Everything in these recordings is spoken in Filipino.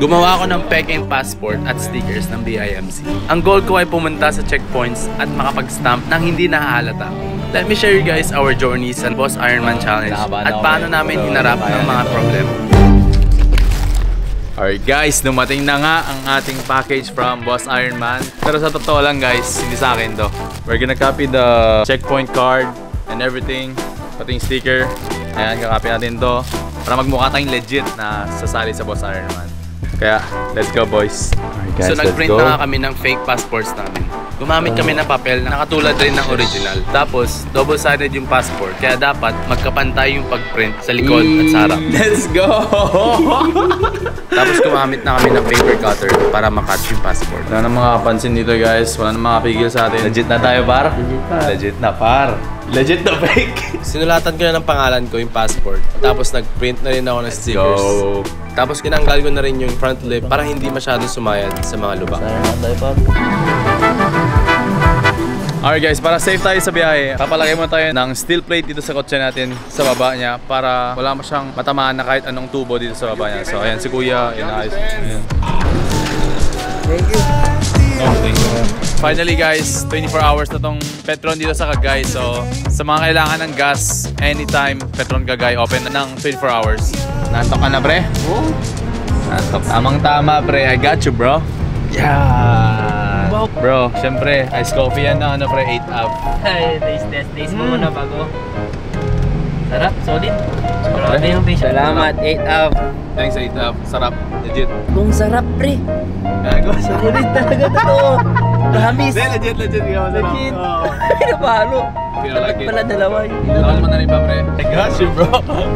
Gumawa ako ng peking passport at stickers ng BIMC. Ang goal ko ay pumunta sa checkpoints at makapag-stamp nang hindi nahahalata. Let me share you guys our journey sa Boss Ironman Challenge at paano namin hinarap ng mga problema. Alright guys, dumating na nga ang ating package from Boss Ironman. Pero sa totoo lang guys, hindi sa akin to. We're gonna copy the checkpoint card and everything. Pati yung sticker. Ayan, kakopy natin to para magmukha tayong legit na sasali sa Boss Ironman. Kaya, let's go boys. Alright guys, so nag-print na nga kami ng fake passports namin. Gumamit kami ng papel na nakatulad rin ng original. Tapos, double-sided yung passport. Kaya dapat magkapantay yung pag-print sa likod at sa harap. Let's go! Tapos gumamit na kami ng paper cutter para makat yung passport. Wala na mga pansin dito guys. Wala na makapigil sa atin. Legit na tayo par? Legit na par. Legit na fake. Sinulatan ko na ng pangalan ko yung passport. Tapos nag-print na rin ako ng stickers. Tapos kinanggal ko na rin yung front lip para hindi masyadong sumayad sa mga lubak. Alright guys, para safe tayo sa biyahe, papalagay mo tayo ng steel plate dito sa kotse natin sa baba niya para wala mo siyang matamaan na kahit anong tubo dito sa baba niya. So ayan si Kuya, inaayos. Thank you. No, thank you. Finally guys, 24 hours na tong Petron dito sa Cagayan. So sa mga kailangan ng gas, anytime Petron Cagayan open na ng 24 hours. Nantok ka na pre? Oo. Nantok. Tamang tama pre, I got you bro. Yeah. Bro, syempre, ice coffee yan na ano pre, 8 up. Ay, taste mo muna bago. Sarap, solid. Grabe yung taste. Salamat, 8 up. Thanks 8 up, sarap, legit. Kung sarap pre. Gago, solid talaga to. Promise. Legit, ikaw masarap. Legit. Ay, napahalo. Dapat pala dalawa yun. Nakal mo na rin ba pre? I got you bro.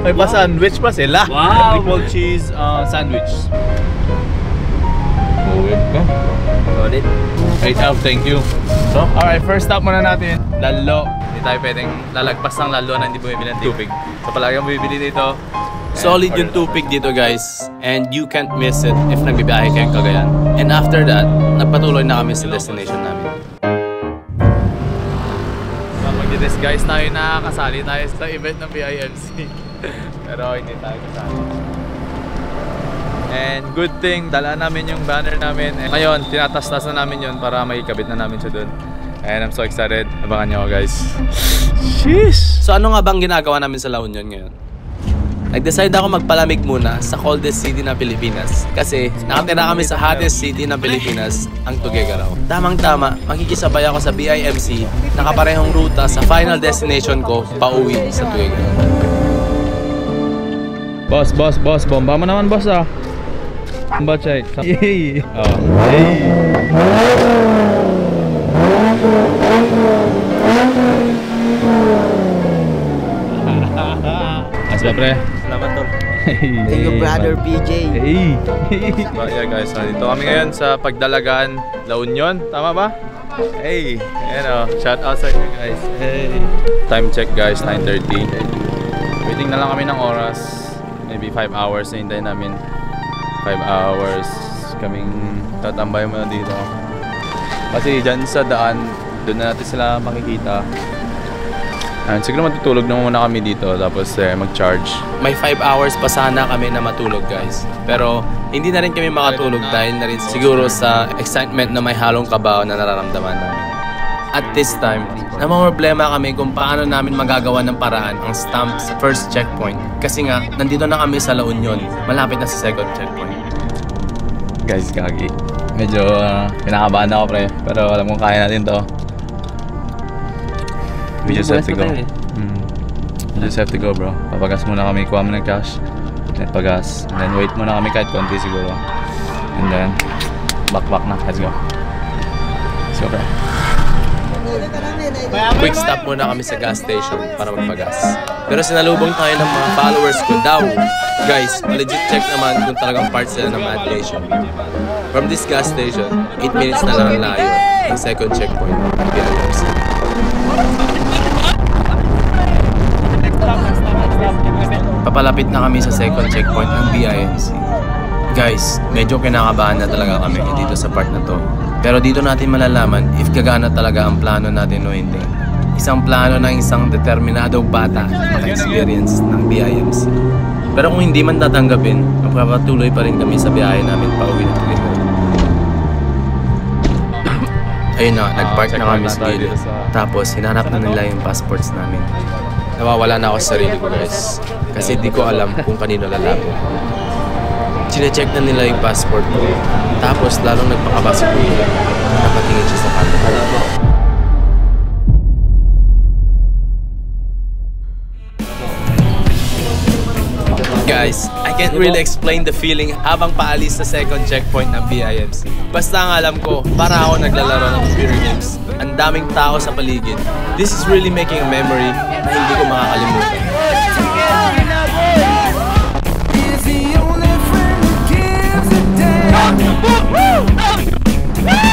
May pa sandwich pa sila. Wow. Triple cheese sandwich. Uwit ko. Solid. 8 out, thank you. So, alright, first stop muna natin. Lalo. Hindi tayo pwedeng lalagpas ng lalo na hindi bumibili ng tupig. So, palagi ang bibili dito. Solid yung tupig dito guys. And you can't miss it if nagbibiyahe kayong Cagayan. And after that, nagpatuloy na kami sa destination namin. So, mag-disguise tayo na kasali tayo sa event ng BIMC. Pero hindi tayo kasali. And good thing, dala namin yung banner namin. And ngayon, tinatas-tas na namin yun para makikabit na namin siya dun. And I'm so excited. Abangan nyo guys. Sheesh! So ano nga bang ginagawa namin sa La Union ngayon? Nag-decide ako magpalamig muna sa coldest city ng Pilipinas. Kasi nakatira kami sa hottest city ng Pilipinas, ang Tuguegarao. Tamang-tama, makikisabay ako sa BIMC, nakaparehong ruta sa final destination ko, pauwi sa Tuguegarao. Boss, bomba mo naman boss ah. Bomba check. Yay! Oh. Yay! Ayos ba pre? Salamat tol. Thank you brother PJ. Hey! So yeah guys, dito kami ngayon sa Pagdalagan, La Union. Tama ba? Hey! Ayan o, shout out sa inyo guys. Hey! Time check guys, 9:30. Waiting na lang kami ng oras. Maybe 5 hours na hintayin namin. 5 hours kaming tatambay muna dito. Kasi dyan sa daan, doon na natin sila makikita. And siguro matutulog na muna kami dito tapos mag-charge. May 5 hours pa sana kami na matulog guys. Pero hindi na rin kami makatulog dahil na rin siguro sa excitement na may halong kabaw na nararamdaman namin. At this time, namamroblema kami kung paano namin magagawa ng paraan ang stamp sa first checkpoint. Kasi nga, nandito na kami sa La Union, malapit na sa second checkpoint. Guys, kagi. Medyo pinakabahan ako pre, pero alam kong kaya natin to. We just have to go. We just have to go bro. Papagas muna kami, kuha mo ng cash. Then pagas. And then wait muna kami kahit konti siguro. And then, back na. Let's go. Let's go bro. Quick stop muna kami sa gas station para magpagas. Pero sinalubong tayo ng mga followers ko daw. Guys, legit check naman kung talagang part sila ng Mad Nation. From this gas station, 8 minutes na lang ang layo ang second checkpoint. Papalapit na kami sa second checkpoint ng BIMC. Guys, medyo kinakabahan na talaga kami dito sa part na to. Pero dito natin malalaman if gagana talaga ang plano natin o hindi. Isang plano ng isang determinadong bata na maka-experience ng BIMC. Pero kung hindi man tatanggapin, magpapatuloy pa rin kami sa biyahe namin pa Ayun na, nag-park check na kami out sa tayo gilid. dito sa- Tapos, hinanap na nila yung passports namin. Nawawala na ako sa sarili ko, guys. Kasi di ko alam kung kanino lalapit. Chine-check na nila yung passport ko. Tapos, lalong nagpakaba si Kuya. Napatingin siya sa camera. Guys, I can't really explain the feeling habang paalis sa second checkpoint ng BIMC. Basta ang alam ko, para ako naglalaro ng computer games. Ang daming tao sa paligid. This is really making a memory na hindi ko makakalimutan.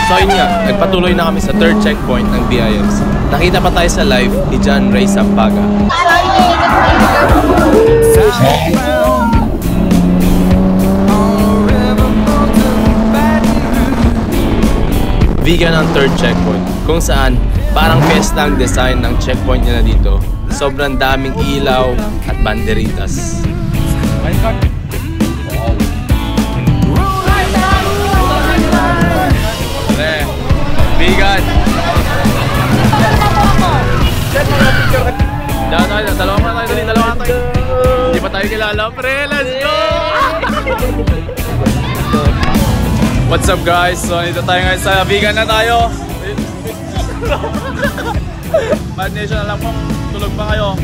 So yun nga, nagpatuloy na kami sa third checkpoint ng BIMC. Nakita pa tayo sa live ni John Ray Sampaga. Vegan ang third checkpoint, kung saan parang fiesta ang design ng checkpoint nila dito. Sobrang daming ilaw at banderitas. Vegan! Diyan tayo, dalawa tayo. Hindi pa tayo kilala, pre. Let's go! What's up guys? So, dito tayo ngayon sa Vegan na tayo. Bad Nation, alam ko, tulog pa kayo.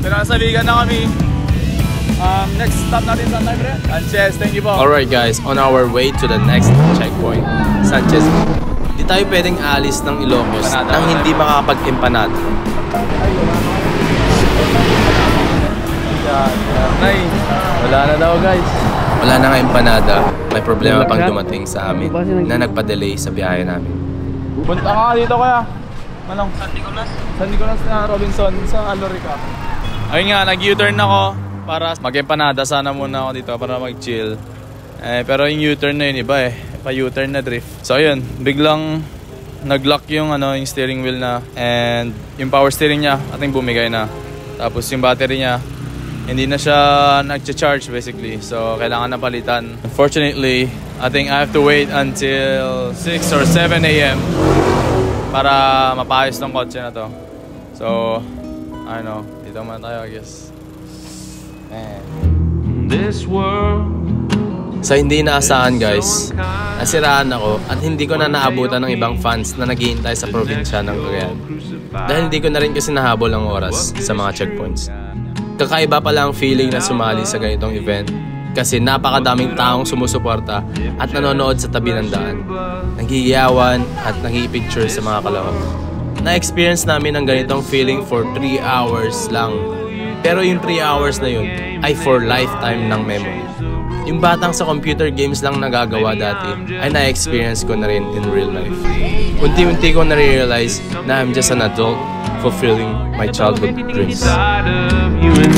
Pero nasa Vegan na kami. Next stop natin saan tayo, pre? Sanchez, thank you po. Alright guys, on our way to the next checkpoint, Sanchez. Di tayo pwedeng alis ng Ilocos nang hindi makakapag-empanada. Wala na daw guys. Wala na nga empanada, may problema pang dumating sa amin na nagpa-delay sa biyahe namin. Punta ka dito kaya. Anong? San Nicolas na Robinson sa Alorica. Ayun nga, nag-U-turn ako para mag-empanada sana muna ako dito para mag-chill. Pero yung U-turn na yun iba pa-U-turn na drift. So ayun, biglang nag-lock yung yung steering wheel na and yung power steering niya ating bumigay na. Tapos yung battery niya hindi na siya nag-charge basically. So kailangan na palitan. Unfortunately, I think I have to wait until 6 or 7 AM para mapayos ng kotse na to. So, I don't know. Dito muna tayo, I guess. This world. Sa hindi inaasahan guys, nasiraan ako at hindi ko na naabutan ng ibang fans na naghihintay sa probinsya ng Cagayan. Dahil hindi ko na rin kasi nahabol ang oras sa mga checkpoints. Kakaiba pala ang feeling na sumali sa ganitong event kasi napakadaming taong sumusuporta at nanonood sa tabi ng daan. Naghihiyawan at naghi-picture sa mga kalahok. Na-experience namin ang ganitong feeling for 3 hours lang. Pero yung 3 hours na yun ay for lifetime ng memory. Yung batang sa computer games lang nagagawa dati ay na-experience ko na rin in real life. Unti-unti ko na-realize na I'm just an adult fulfilling my childhood dreams. Inside of you and